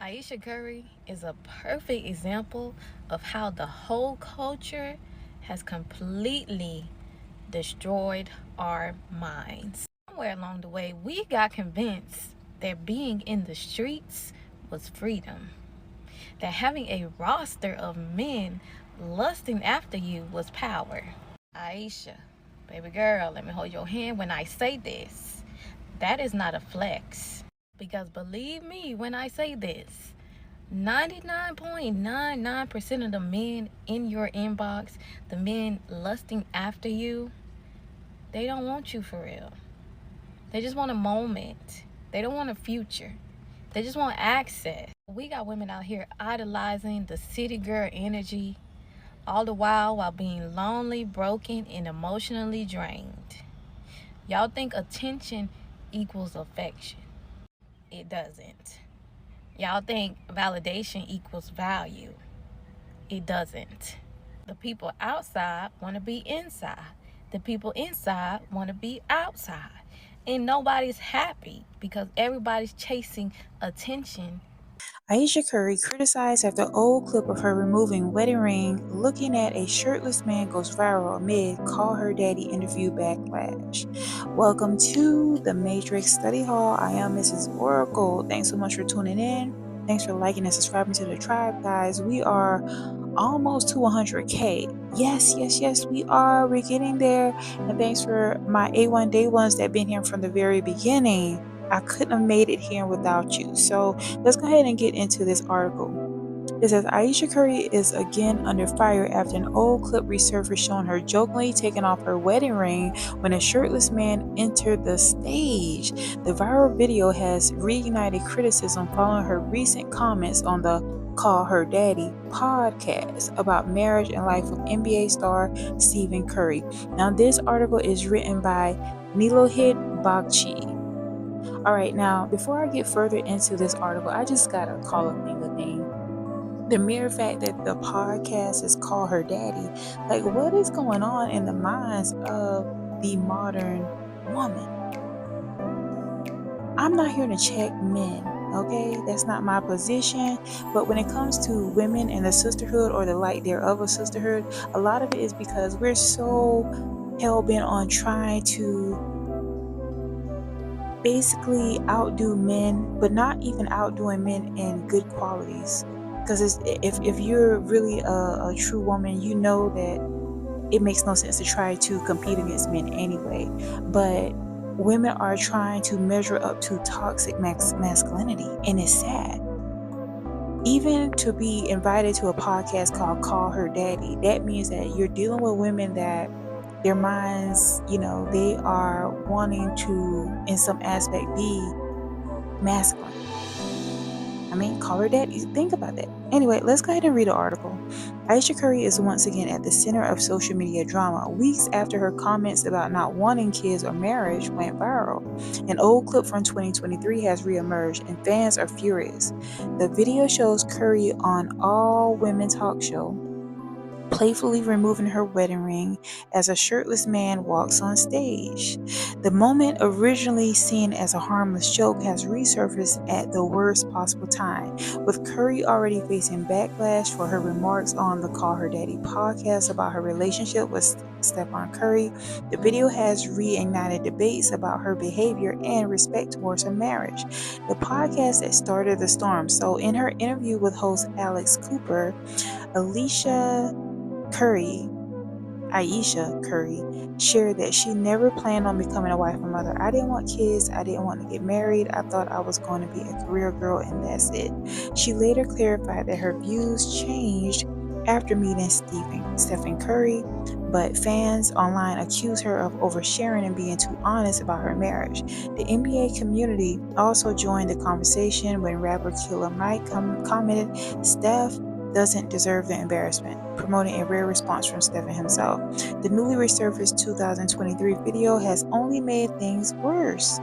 Ayesha Curry is a perfect example of how the whole culture has completely destroyed our minds. Somewhere along the way, we got convinced that being in the streets was freedom, that having a roster of men lusting after you was power. Ayesha, baby girl, let me hold your hand when I say this. That is not a flex. Because believe me when I say this, 99.99% of the men in your inbox, the men lusting after you, they don't want you for real. They just want a moment. They don't want a future. They just want access. We got women out here idolizing the city girl energy, all the while being lonely, broken, and emotionally drained. Y'all think attention equals affection. It doesn't. Y'all think validation equals value. It doesn't. The people outside want to be inside. The people inside want to be outside. And nobody's happy because everybody's chasing attention. Ayesha Curry criticized after old clip of her removing wedding ring looking at a shirtless man goes viral amid Call Her Daddy interview backlash. Welcome to the Matrix Study Hall. I am Mrs. Oracle. Thanks so much for tuning in. Thanks for liking and subscribing to the tribe, guys. We are almost to 100K. Yes, we are. We're getting there. And thanks for my A1 day ones that been here from the very beginning. I couldn't have made it here without you. So let's go ahead and get into this article. It says Ayesha Curry is again under fire after an old clip resurfaced showing her jokingly taking off her wedding ring when a shirtless man entered the stage. The viral video has reignited criticism following her recent comments on the Call Her Daddy podcast about marriage and life with NBA star Stephen Curry. Now, this article is written by Nilohit Bagchi. All right, now before I get further into this article, I just gotta call a thing a thing. The mere fact that the podcast is called Her Daddy, like what is going on in the minds of the modern woman? I'm not here to check men, okay? That's not my position. But when it comes to women and the sisterhood or the light thereof of sisterhood, a lot of it is because we're so hell bent on trying to basically outdo men, but not even outdoing men in good qualities. Because if you're really a true woman, you know that it makes no sense to try to compete against men anyway. But women are trying to measure up to toxic masculinity, and it's sad. Even to be invited to a podcast called Call Her Daddy, that means that you're dealing with women that their minds, they are wanting to, in some aspect, be masculine. I mean, call her daddy. Think about that. Anyway, let's go ahead and read the article. Ayesha Curry is once again at the center of social media drama weeks after her comments about not wanting kids or marriage went viral. An old clip from 2023 has reemerged and fans are furious. The video shows Curry on All Women Talk Show playfully removing her wedding ring as a shirtless man walks on stage. The moment, originally seen as a harmless joke, has resurfaced at the worst possible time, with Curry already facing backlash for her remarks on the Call Her Daddy podcast about her relationship with Stephen Curry. The video has reignited debates about her behavior and respect towards her marriage. The podcast that started the storm. So, in her interview with host Alex Cooper, Ayesha Curry, shared that she never planned on becoming a wife or mother. I didn't want kids. I didn't want to get married. I thought I was going to be a career girl and that's it. She later clarified that her views changed after meeting Stephen Curry, but fans online accuse her of oversharing and being too honest about her marriage. The NBA community also joined the conversation when rapper Killer Mike commented, "Steph doesn't deserve the embarrassment," promoting a rare response from Stephen himself. The newly resurfaced 2023 video has only made things worse.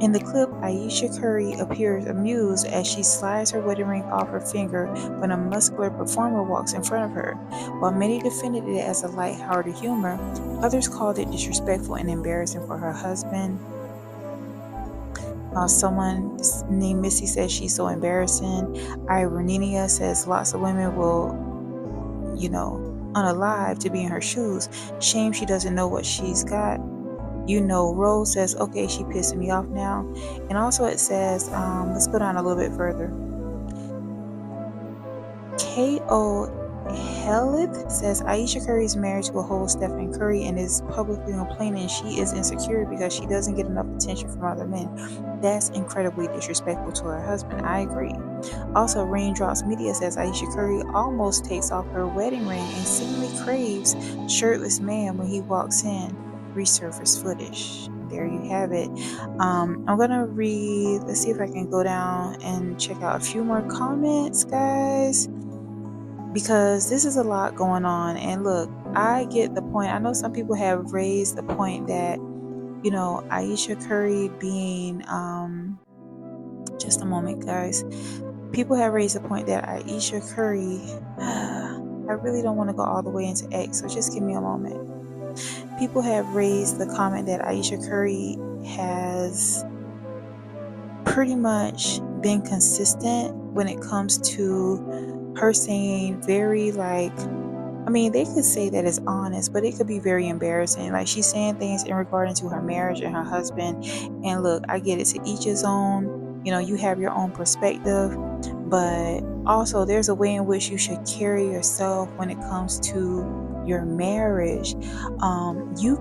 In the clip, Ayesha Curry appears amused as she slides her wedding ring off her finger when a muscular performer walks in front of her. While many defended it as a light-hearted humor, others called it disrespectful and embarrassing for her husband. Someone named Missy says she's so embarrassing. Ironinia says lots of women will, unalive to be in her shoes. Shame she doesn't know what she's got. Rose says, okay, she pissing me off now. And also it says, let's go down a little bit further. K.O. Helith says Ayesha Curry is married to a whole Stephen Curry and is publicly complaining she is insecure because she doesn't get enough attention from other men. That's incredibly disrespectful to her husband. I agree. Also, Raindrops Media says Ayesha Curry almost takes off her wedding ring and seemingly craves shirtless man when he walks in. Resurface footage. There you have it. I'm gonna read. Let's see if I can go down and check out a few more comments, guys, because this is a lot going on. And look, I get the point. I know some people have raised the point that, Ayesha Curry being, just a moment, guys. People have raised the point that Ayesha Curry, I really don't want to go all the way into X, so just give me a moment. People have raised the comment that Ayesha Curry has pretty much been consistent when it comes to her saying very they could say that it's honest, but it could be very embarrassing. Like, she's saying things in regarding to her marriage and her husband. And look, I get it, to each his own. You have your own perspective, but also there's a way in which you should carry yourself when it comes to your marriage. You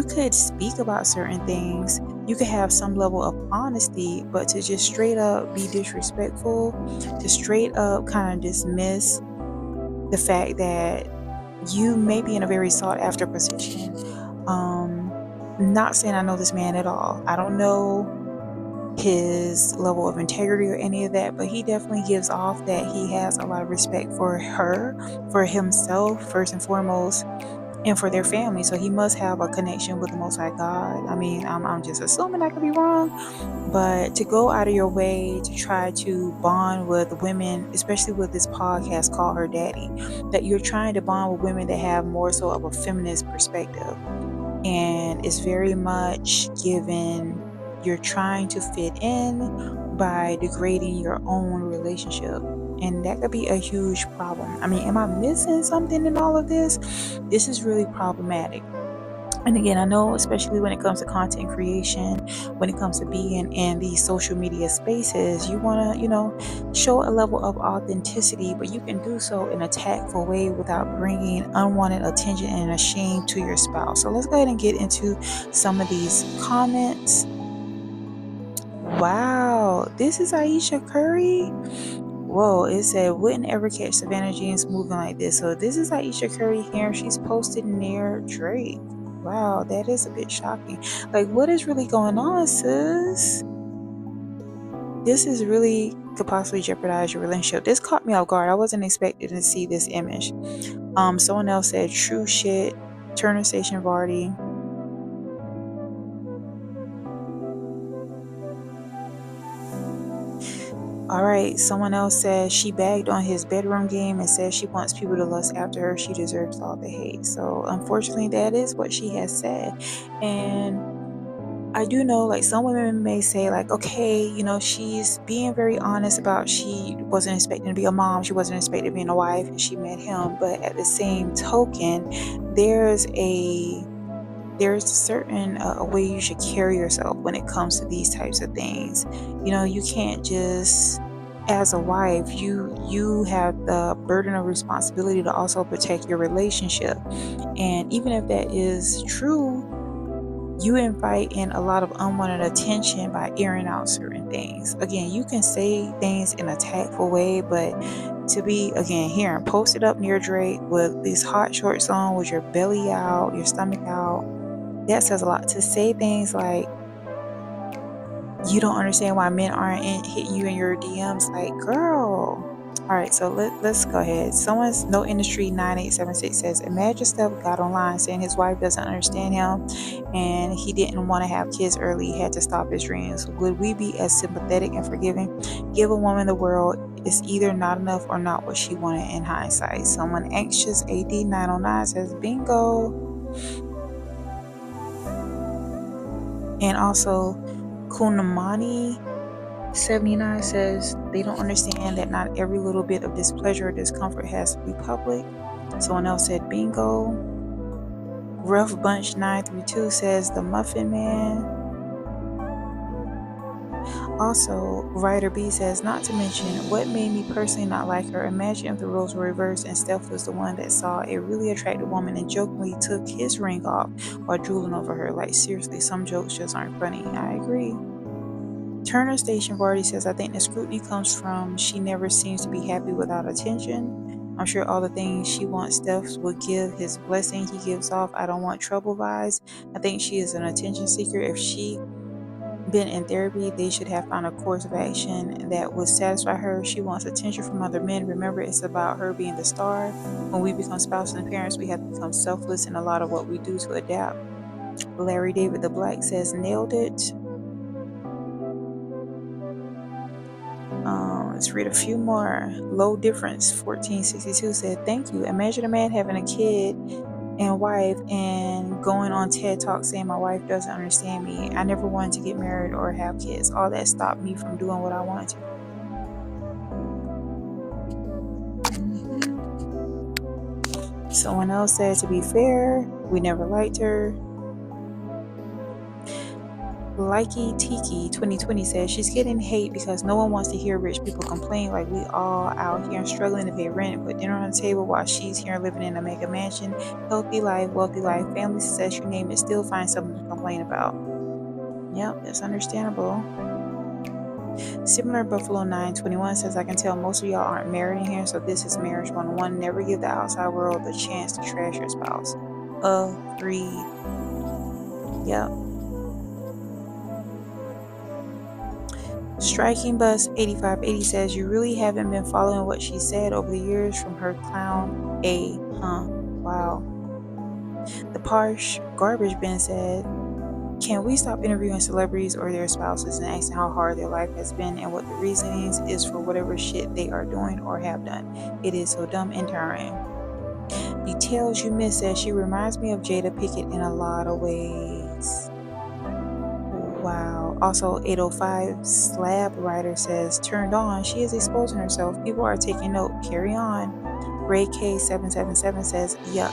could speak about certain things. You could have some level of honesty, but to just straight up be disrespectful, to straight up kind of dismiss the fact that you may be in a very sought after position. Not saying I know this man at all. I don't know his level of integrity or any of that, but he definitely gives off that he has a lot of respect for her, for himself, first and foremost, and for their family. So he must have a connection with the Most High God. I mean, I'm just assuming I could be wrong, but to go out of your way to try to bond with women, especially with this podcast called Her Daddy, that you're trying to bond with women that have more so of a feminist perspective, and it's very much given you're trying to fit in by degrading your own relationship. And that could be a huge problem. I mean, am I missing something in all of this? This is really problematic. And again, I know, especially when it comes to content creation, when it comes to being in these social media spaces, you want to, show a level of authenticity, but you can do so in a tactful way without bringing unwanted attention and a shame to your spouse. So let's go ahead and get into some of these comments. Wow, this is Ayesha Curry. Whoa, it said, wouldn't ever catch Savannah Jeans moving like this. So this is Ayesha Curry here. She's posted near Drake. Wow, that is a bit shocking. Like, what is really going on, sis? This is really could possibly jeopardize your relationship. This caught me off guard. I wasn't expecting to see this image. Someone else said, true shit, Turner Station Vardy. All right, someone else says she bagged on his bedroom game and says she wants people to lust after her. She deserves all the hate. So unfortunately, that is what she has said. And I do know, like, some women may say, like, okay, she's being very honest about she wasn't expecting to be a mom. She wasn't expecting to be a wife, and she met him. But at the same token, there's a certain a way you should carry yourself when it comes to these types of things. You can't just, as a wife, you have the burden of responsibility to also protect your relationship. And even if that is true, you invite in a lot of unwanted attention by airing out certain things. Again, you can say things in a tactful way, but to be, again, here and posted up near Drake with these hot shorts on, with your belly out, your stomach out, that says a lot. To say things like, you don't understand why men aren't hitting you in your DMs, like, girl. All right, so let's go ahead. Someone's No Industry 9876 says, imagine Steph got online saying his wife doesn't understand him and he didn't want to have kids early. He had to stop his dreams. Would we be as sympathetic and forgiving? Give a woman the world. It's either not enough or not what she wanted in hindsight. Someone Anxious AD 909 says, bingo. And also, Punamani 79 says they don't understand that not every little bit of displeasure or discomfort has to be public. Someone else said bingo. Rough Bunch 932 says the Muffin Man. Also, Writer B says, not to mention, what made me personally not like her? Imagine if the roles were reversed and Steph was the one that saw a really attractive woman and jokingly took his ring off while drooling over her. Like, seriously, some jokes just aren't funny. I agree. Turner Station Vardy says, I think the scrutiny comes from she never seems to be happy without attention. I'm sure all the things she wants Steph would give his blessing he gives off. I don't want trouble vibes. I think she is an attention seeker. If she been in therapy, they should have found a course of action that would satisfy her. She wants attention from other men. Remember, it's about her being the star. When we become spouses and parents, we have to become selfless in a lot of what we do to adapt. Larry David the Black says, nailed it. Let's read a few more. Low Difference 1462 said, thank you. Imagine a man having a kid and wife and going on TED Talk saying my wife doesn't understand me. I never wanted to get married or have kids. All that stopped me from doing what I wanted to. Someone else said, to be fair, we never liked her. Likey Tiki 2020 says she's getting hate because no one wants to hear rich people complain like we all out here struggling to pay rent and put dinner on the table while she's here living in a mega mansion. Healthy life, wealthy life, family success, you name it, still find something to complain about. Yep, that's understandable. Similar Buffalo 921 says, I can tell most of y'all aren't married in here, so this is marriage 101. Never give the outside world the chance to trash your spouse. Agreed. Yep. Striking Bus 8580 says, you really haven't been following what she said over the years from her clown A, huh? Wow. The Parsh Garbage Bin said, can we stop interviewing celebrities or their spouses and asking how hard their life has been and what the reasonings is for whatever shit they are doing or have done? It is so dumb and tiring. Details You Miss says, she reminds me of Jada Pinkett in a lot of ways. Wow. Also, 805 Slab Writer says, turned on, she is exposing herself. People are taking note. Carry on. Ray K777 says, yuck.